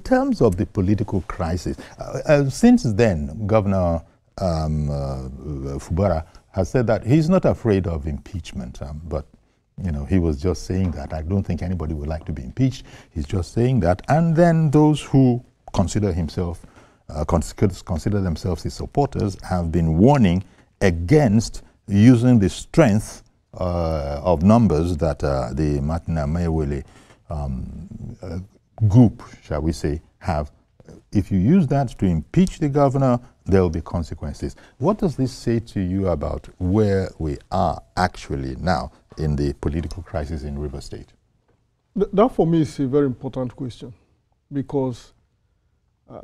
terms of the political crisis, since then, Governor Fubara has said that he's not afraid of impeachment, but you know, he was just saying that. I don't think anybody would like to be impeached. He's just saying that. And then those who consider themselves his supporters have been warning against using the strength of numbers that the Martin Amaewhule group, shall we say, have. If you use that to impeach the governor, there will be consequences. What does this say to you about where we are actually now in the political crisis in Rivers State? That for me is a very important question, because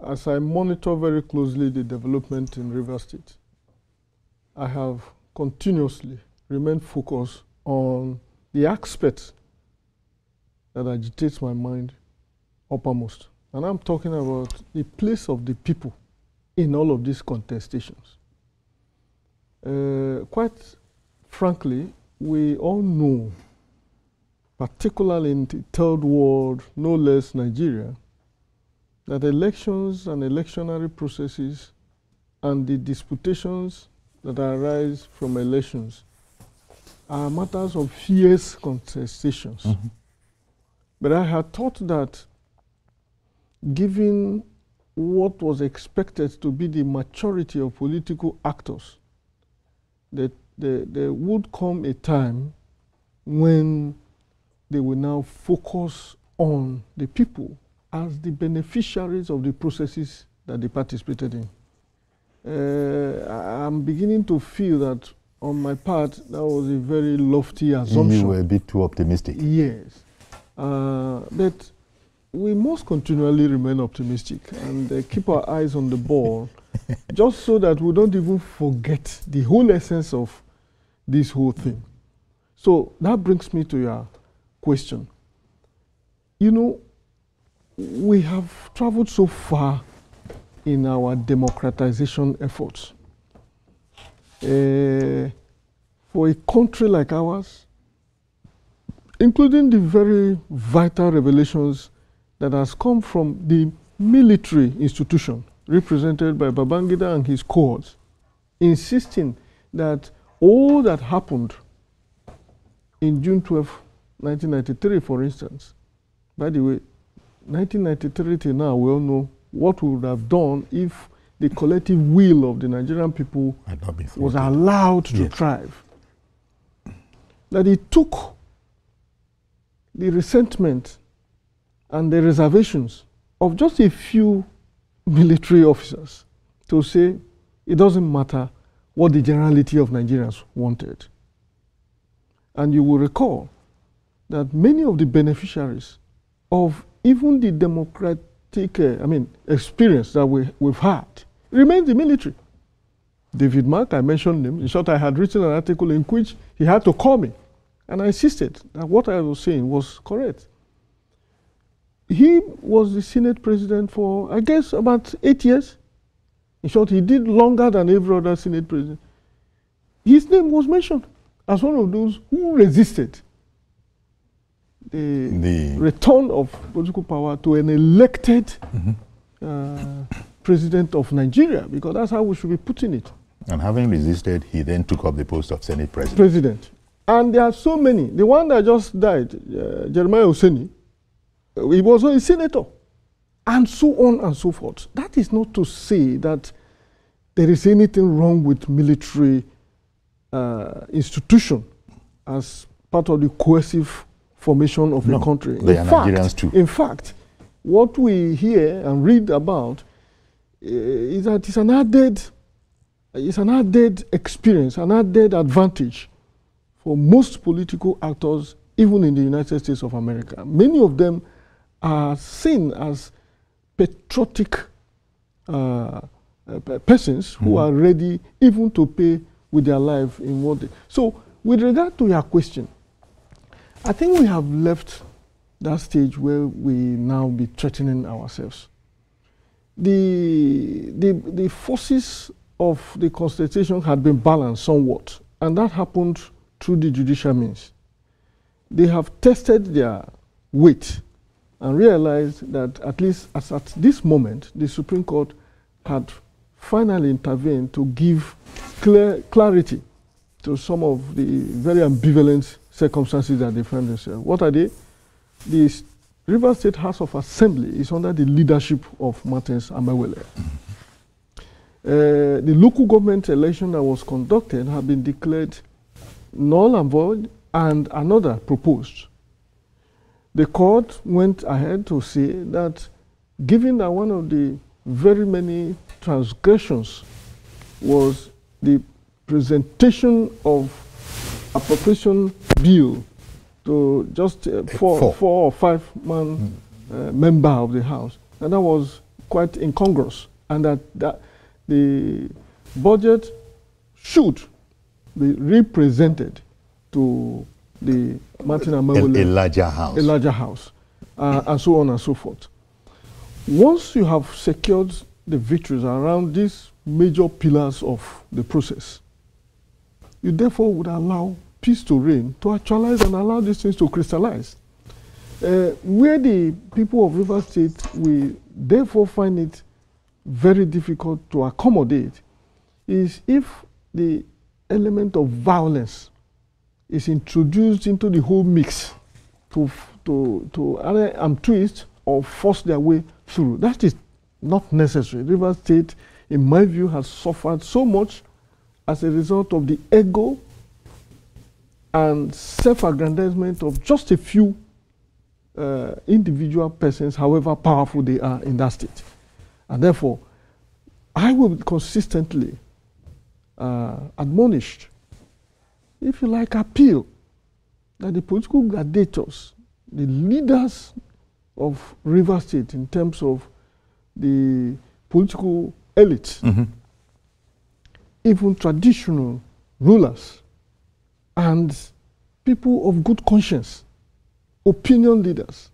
as I monitor very closely the development in Rivers State, I have continuously remained focused on the aspects that agitates my mind uppermost. And I'm talking about the place of the people in all of these contestations. Quite frankly, we all know, particularly in the third world, no less Nigeria, that elections and electionary processes and the disputations that arise from elections are matters of fierce contestations. Mm-hmm. But I had thought that given what was expected to be the maturity of political actors, that there would come a time when they will now focus on the people as the beneficiaries of the processes that they participated in. I'm beginning to feel that on my part, that was a very lofty assumption. You were a bit too optimistic. Yes. But we must continually remain optimistic and keep our eyes on the ball, just so that we don't even forget the whole essence of this whole thing. So that brings me to your question. You know, we have traveled so far in our democratization efforts. For a country like ours, including the very vital revelations that has come from the military institution represented by Babangida and his cohorts, insisting that all that happened in June 12, 1993, for instance, by the way, 1993 till now, we all know what we would have done if the collective will of the Nigerian people was allowed to thrive. That it took the resentment and the reservations of just a few military officers to say it doesn't matter what the generality of Nigerians wanted. And you will recall that many of the beneficiaries of even the democratic experience that we've had remains the military. David Mark, I mentioned him. In short, I had written an article in which he had to call me, and I insisted that what I was saying was correct. He was the Senate president for, I guess, about 8 years. In short, he did longer than every other Senate president. His name was mentioned as one of those who resisted the return of political power to an elected president of Nigeria, because that's how we should be putting it. And having resisted, he then took up the post of Senate president. And there are so many. The one that just died, Jeremiah Oseni, he was a senator, and so on and so forth. That is not to say that there is anything wrong with military institution as part of the cohesive formation of a country. They are Nigerians too. In fact, what we hear and read about is that it's an added experience, an added advantage for most political actors, even in the United States of America. Many of them are seen as patriotic persons who are ready even to pay with their life in what they... So, with regard to your question, I think we have left that stage where we now be threatening ourselves. The forces of the Constitution had been balanced somewhat, and that happened through the judicial means. They have tested their weight and realized that at least as at this moment, the Supreme Court had finally intervened to give clarity to some of the very ambivalent circumstances that they find themselves. What are they? The Rivers State House of Assembly is under the leadership of Martins Amewele. The local government election that was conducted had been declared null and void, and another proposed. The court went ahead to say that given that one of the very many transgressions was the presentation of appropriation bill to just four or five man member of the House, and that was quite incongruous, and that the budget should be represented to the Martin Amewele, a larger house. A larger house, and so on and so forth. Once you have secured the victories around these major pillars of the process, you therefore would allow peace to reign, to actualize and allow these things to crystallize. Where the people of Rivers State will therefore find it very difficult to accommodate is if the element of violence is introduced into the whole mix to twist or force their way through. That is not necessary. Rivers State, in my view, has suffered so much as a result of the ego and self-aggrandizement of just a few individual persons, however powerful they are in that state. And therefore, I will consistently admonish, if you like, appeal that the political gladiators, the leaders of Rivers State in terms of the political elite, even traditional rulers, and people of good conscience, opinion leaders,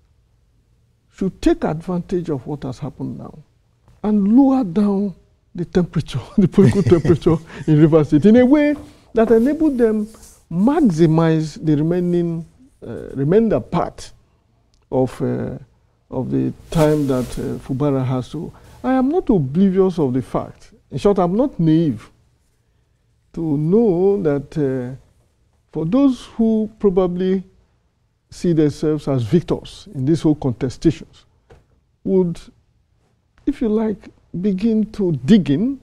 should take advantage of what has happened now and lower down the temperature, the political temperature in Rivers State in a way that enabled them maximize the remainder part of the time that Fubara has to. I am not oblivious of the fact. In short, I'm not naive to know that for those who probably see themselves as victors in this whole contestations would, if you like, begin to dig in,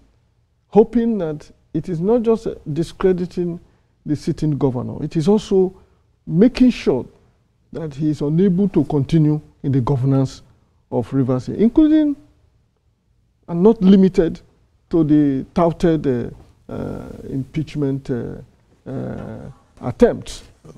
hoping that it is not just discrediting the sitting governor, it is also making sure that he is unable to continue in the governance of Rivers State, including and not limited to the touted impeachment attempts.